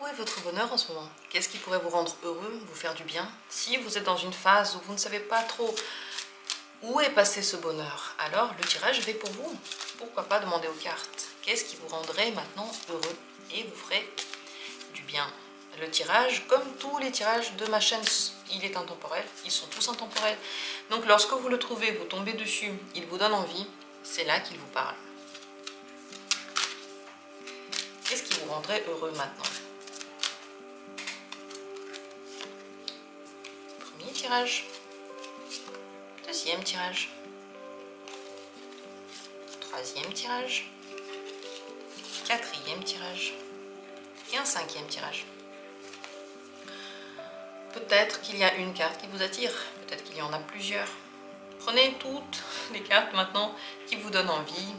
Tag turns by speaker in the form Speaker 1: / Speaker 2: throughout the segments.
Speaker 1: Où est votre bonheur en ce moment? Qu'est-ce qui pourrait vous rendre heureux, vous faire du bien? Si vous êtes dans une phase où vous ne savez pas trop où est passé ce bonheur, alors le tirage est fait pour vous. Pourquoi pas demander aux cartes? Qu'est-ce qui vous rendrait maintenant heureux et vous ferait du bien? Le tirage, comme tous les tirages de ma chaîne, il est intemporel. Ils sont tous intemporels. Donc lorsque vous le trouvez, vous tombez dessus, il vous donne envie, c'est là qu'il vous parle. Qu'est-ce qui vous rendrait heureux maintenant? Premier tirage. Deuxième tirage. Troisième tirage. Quatrième tirage. Et un cinquième tirage. Peut-être qu'il y a une carte qui vous attire, peut-être qu'il y en a plusieurs. Prenez toutes les cartes maintenant qui vous donnent envie,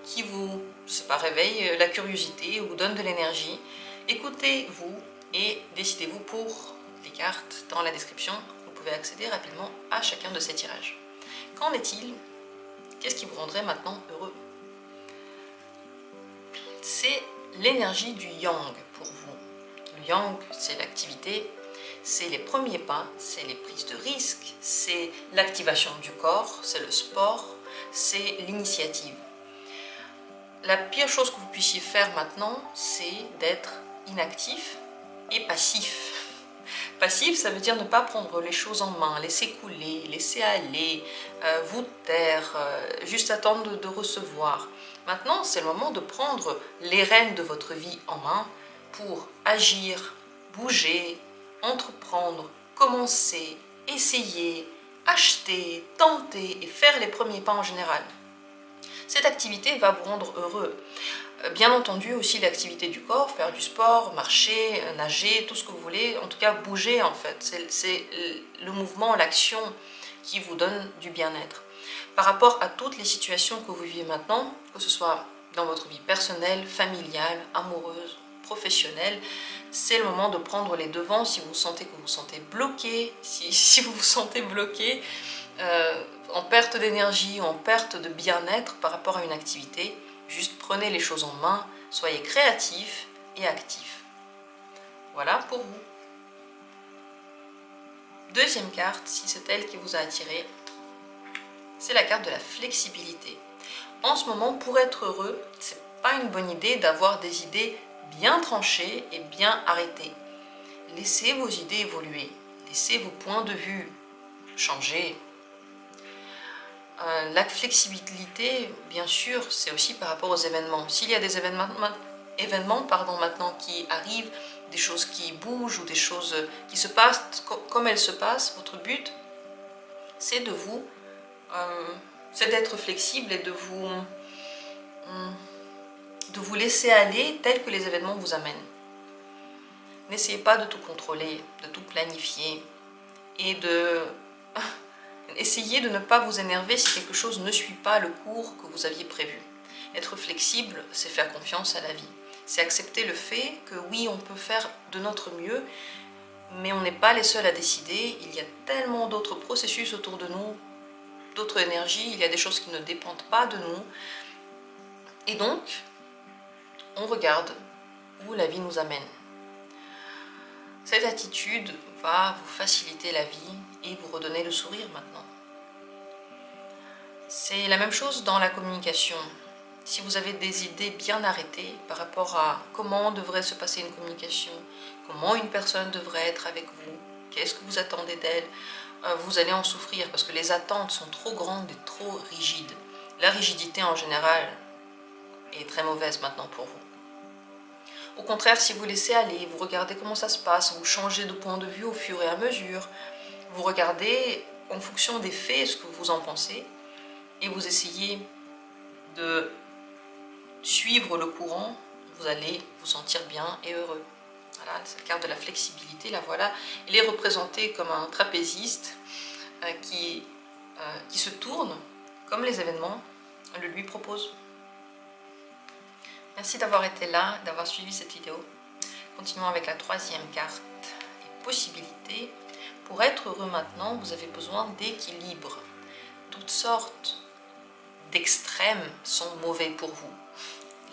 Speaker 1: qui vous, je sais pas, réveillent la curiosité ou vous donnent de l'énergie. Écoutez-vous et décidez-vous pour les cartes dans la description. Vous pouvez accéder rapidement à chacun de ces tirages. Qu'en est-il? Qu'est-ce qui vous rendrait maintenant heureux? C'est l'énergie du yang pour vous. Le yang, c'est l'activité, c'est les premiers pas, c'est les prises de risques, c'est l'activation du corps, c'est le sport, c'est l'initiative. La pire chose que vous puissiez faire maintenant, c'est d'être inactif et passif. Passif, ça veut dire ne pas prendre les choses en main, laisser couler, laisser aller, vous taire, juste attendre de recevoir. Maintenant, c'est le moment de prendre les rênes de votre vie en main pour agir, bouger, entreprendre, commencer, essayer, acheter, tenter et faire les premiers pas en général. Cette activité va vous rendre heureux. Bien entendu aussi l'activité du corps, faire du sport, marcher, nager, tout ce que vous voulez, en tout cas bouger en fait. C'est le mouvement, l'action qui vous donne du bien-être. Par rapport à toutes les situations que vous vivez maintenant, que ce soit dans votre vie personnelle, familiale, amoureuse, professionnelle, c'est le moment de prendre les devants si vous sentez que vous vous sentez bloqué, si vous vous sentez bloqué, en perte d'énergie, en perte de bien-être par rapport à une activité. Juste prenez les choses en main, soyez créatif et actif. Voilà pour vous. Deuxième carte, si c'est elle qui vous a attiré, c'est la carte de la flexibilité. En ce moment, pour être heureux, c'est pas une bonne idée d'avoir des idées bien tranchées et bien arrêtées. Laissez vos idées évoluer, laissez vos points de vue changer. La flexibilité, bien sûr, c'est aussi par rapport aux événements. S'il y a des événements maintenant qui arrivent, des choses qui bougent ou des choses qui se passent comme elles se passent, votre but, c'est d'être flexible et de vous laisser aller tel que les événements vous amènent. N'essayez pas de tout contrôler, de tout planifier et essayez de ne pas vous énerver si quelque chose ne suit pas le cours que vous aviez prévu. Être flexible, c'est faire confiance à la vie. C'est accepter le fait que oui, on peut faire de notre mieux, mais on n'est pas les seuls à décider. Il y a tellement d'autres processus autour de nous, d'autres énergies, il y a des choses qui ne dépendent pas de nous. Et donc, on regarde où la vie nous amène. Cette attitude va vous faciliter la vie et vous redonner le sourire maintenant. C'est la même chose dans la communication. Si vous avez des idées bien arrêtées par rapport à comment devrait se passer une communication, comment une personne devrait être avec vous, qu'est-ce que vous attendez d'elle, vous allez en souffrir parce que les attentes sont trop grandes et trop rigides. La rigidité en général est très mauvaise maintenant pour vous. Au contraire, si vous laissez aller, vous regardez comment ça se passe, vous changez de point de vue au fur et à mesure, vous regardez en fonction des faits ce que vous en pensez et vous essayez de suivre le courant, vous allez vous sentir bien et heureux. Voilà, cette carte de la flexibilité, la voilà. Elle est représentée comme un trapéziste qui se tourne comme les événements le lui proposent. Merci d'avoir été là, d'avoir suivi cette vidéo. Continuons avec la troisième carte, les possibilités. Pour être heureux maintenant, vous avez besoin d'équilibre. Toutes sortes d'extrêmes sont mauvais pour vous.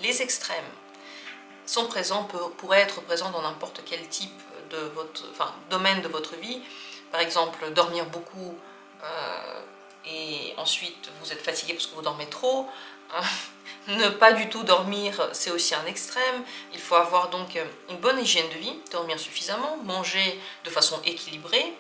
Speaker 1: Les extrêmes, sont présents, pourraient être présents dans n'importe quel type de domaine de votre vie. Par exemple, dormir beaucoup et ensuite vous êtes fatigué parce que vous dormez trop. Ne pas du tout dormir, c'est aussi un extrême. Il faut avoir donc une bonne hygiène de vie, dormir suffisamment, manger de façon équilibrée,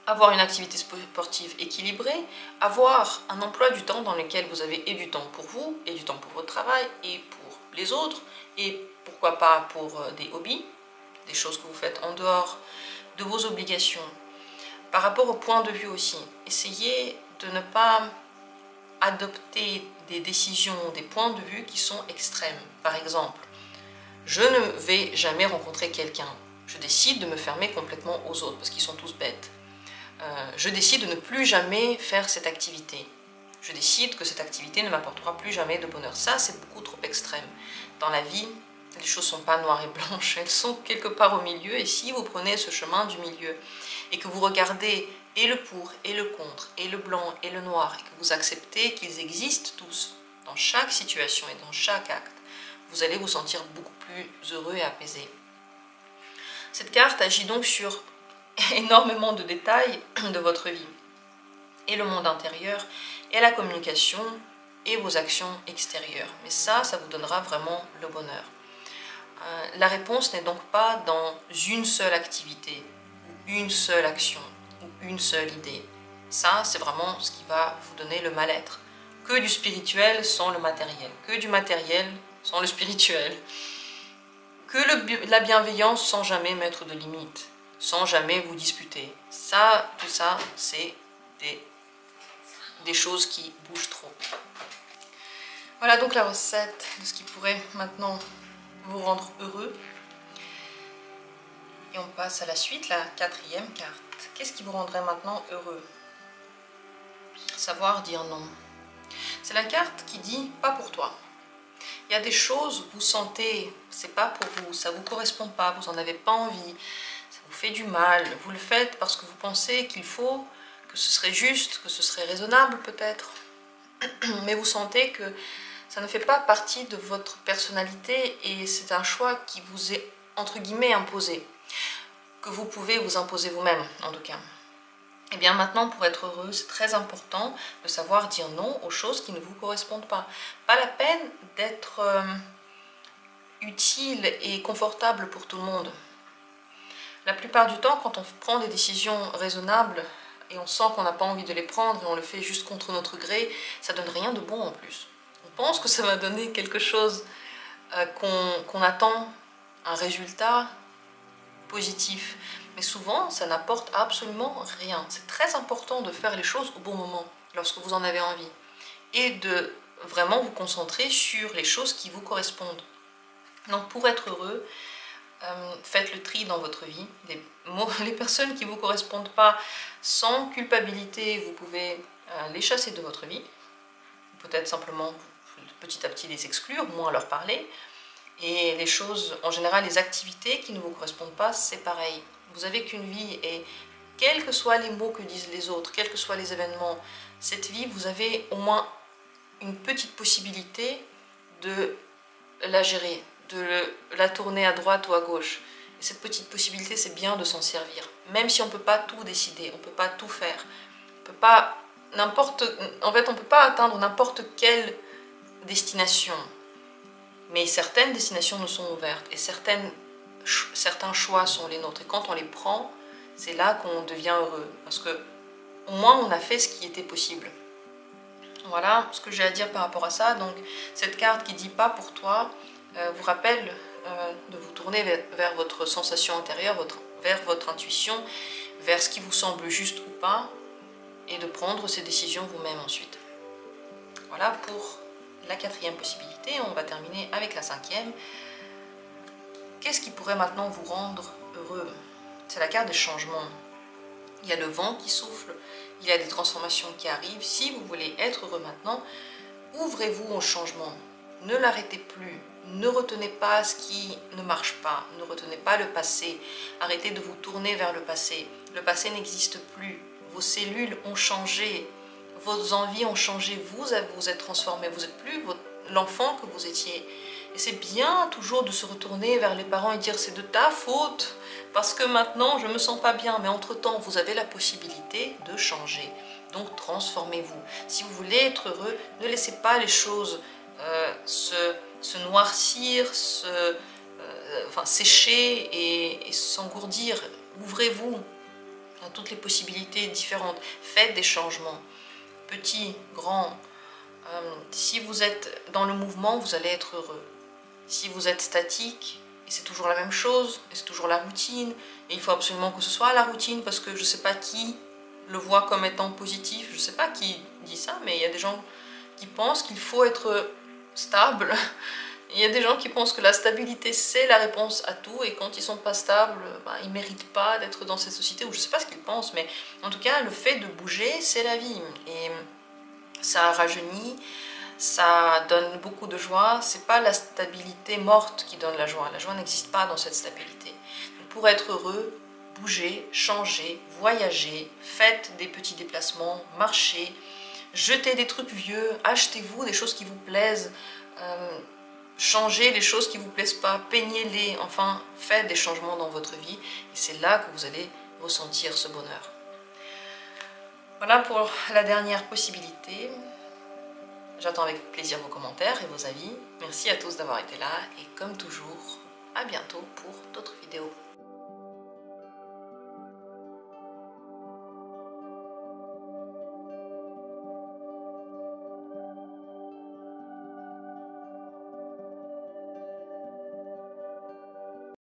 Speaker 1: avoir une activité sportive équilibrée, avoir un emploi du temps dans lequel vous avez et du temps pour vous, et du temps pour votre travail, et pour les autres, et pourquoi pas pour des hobbies, des choses que vous faites en dehors de vos obligations. Par rapport au point de vue aussi, essayez de ne pas adopter des décisions, des points de vue qui sont extrêmes. Par exemple, je ne vais jamais rencontrer quelqu'un. Je décide de me fermer complètement aux autres parce qu'ils sont tous bêtes. Je décide de ne plus jamais faire cette activité. Je décide que cette activité ne m'apportera plus jamais de bonheur. Ça, c'est beaucoup trop extrême. Dans la vie, les choses ne sont pas noires et blanches, elles sont quelque part au milieu. Et si vous prenez ce chemin du milieu et que vous regardez et le pour et le contre, et le blanc et le noir, et que vous acceptez qu'ils existent tous, dans chaque situation et dans chaque acte, vous allez vous sentir beaucoup plus heureux et apaisé. Cette carte agit donc sur énormément de détails de votre vie, et le monde intérieur, et la communication, et vos actions extérieures. Mais ça vous donnera vraiment le bonheur. La réponse n'est donc pas dans une seule activité, ou une seule action, ou une seule idée. Ça, c'est vraiment ce qui va vous donner le mal-être. Que du spirituel sans le matériel, que du matériel sans le spirituel, que la bienveillance sans jamais mettre de limites, sans jamais vous disputer. Ça, tout ça, c'est des choses qui bougent trop. Voilà donc la recette de ce qui pourrait maintenant vous rendre heureux. Et on passe à la suite, la quatrième carte. Qu'est-ce qui vous rendrait maintenant heureux? Savoir dire non. C'est la carte qui dit pas pour toi. Il y a des choses, vous sentez, c'est pas pour vous, ça vous correspond pas, vous en avez pas envie, ça vous fait du mal, vous le faites parce que vous pensez qu'il faut, que ce serait juste, que ce serait raisonnable peut-être, mais vous sentez que ça ne fait pas partie de votre personnalité et c'est un choix qui vous est entre guillemets imposé, que vous pouvez vous imposer vous-même en tout cas. Et bien maintenant, pour être heureux, c'est très important de savoir dire non aux choses qui ne vous correspondent pas. Pas la peine d'être utile et confortable pour tout le monde. La plupart du temps, quand on prend des décisions raisonnables et on sent qu'on n'a pas envie de les prendre et on le fait juste contre notre gré, ça donne rien de bon en plus. On pense que ça va donner quelque chose qu'on attend, un résultat positif. Mais souvent, ça n'apporte absolument rien. C'est très important de faire les choses au bon moment, lorsque vous en avez envie. Et de vraiment vous concentrer sur les choses qui vous correspondent. Donc pour être heureux, faites le tri dans votre vie. Les personnes qui ne vous correspondent pas, sans culpabilité, vous pouvez les chasser de votre vie. Peut-être simplement petit à petit les exclure, moins leur parler. Et les choses, en général, les activités qui ne vous correspondent pas, c'est pareil. Vous avez qu'une vie et quels que soient les mots que disent les autres, quels que soient les événements, cette vie, vous avez au moins une petite possibilité de la gérer, de la tourner à droite ou à gauche. Et cette petite possibilité, c'est bien de s'en servir. Même si on ne peut pas tout décider, on ne peut pas tout faire. On peut pas en fait, on ne peut pas atteindre n'importe quelle destination. Mais certaines destinations nous sont ouvertes et certains choix sont les nôtres. Et quand on les prend, c'est là qu'on devient heureux. Parce que au moins, on a fait ce qui était possible. Voilà ce que j'ai à dire par rapport à ça. Donc, cette carte qui dit pas pour toi vous rappelle de vous tourner vers votre sensation intérieure, vers votre intuition, vers ce qui vous semble juste ou pas, et de prendre ces décisions vous-même ensuite. Voilà pour la quatrième possibilité. On va terminer avec la cinquième. Qu'est-ce qui pourrait maintenant vous rendre heureux? C'est la carte des changements. Il y a le vent qui souffle, il y a des transformations qui arrivent. Si vous voulez être heureux maintenant, ouvrez-vous au changement. Ne l'arrêtez plus. Ne retenez pas ce qui ne marche pas. Ne retenez pas le passé. Arrêtez de vous tourner vers le passé. Le passé n'existe plus. Vos cellules ont changé. Vos envies ont changé. Vous êtes transformé. Vous n'êtes plus l'enfant que vous étiez Et c'est bien toujours de se retourner vers les parents et dire c'est de ta faute parce que maintenant je me sens pas bien. Mais entre-temps, vous avez la possibilité de changer. Donc transformez-vous. Si vous voulez être heureux, ne laissez pas les choses se noircir, sécher et s'engourdir. Ouvrez-vous à toutes les possibilités différentes. Faites des changements, petits, grands. Si vous êtes dans le mouvement, vous allez être heureux. Si vous êtes statique, et c'est toujours la même chose, et c'est toujours la routine, et il faut absolument que ce soit la routine, parce que je ne sais pas qui le voit comme étant positif, je ne sais pas qui dit ça, mais il y a des gens qui pensent qu'il faut être stable. Il y a des gens qui pensent que la stabilité c'est la réponse à tout, et quand ils sont pas stables, ils méritent pas d'être dans cette société, ou je sais pas ce qu'ils pensent, mais en tout cas le fait de bouger c'est la vie, et ça rajeunit, ça donne beaucoup de joie. C'est pas la stabilité morte qui donne la joie n'existe pas dans cette stabilité. Donc pour être heureux, bougez, changez, voyagez, faites des petits déplacements, marchez, jetez des trucs vieux, achetez-vous des choses qui vous plaisent, changez les choses qui ne vous plaisent pas, peignez-les, enfin, faites des changements dans votre vie et c'est là que vous allez ressentir ce bonheur. Voilà pour la dernière possibilité. J'attends avec plaisir vos commentaires et vos avis. Merci à tous d'avoir été là et comme toujours, à bientôt pour d'autres vidéos.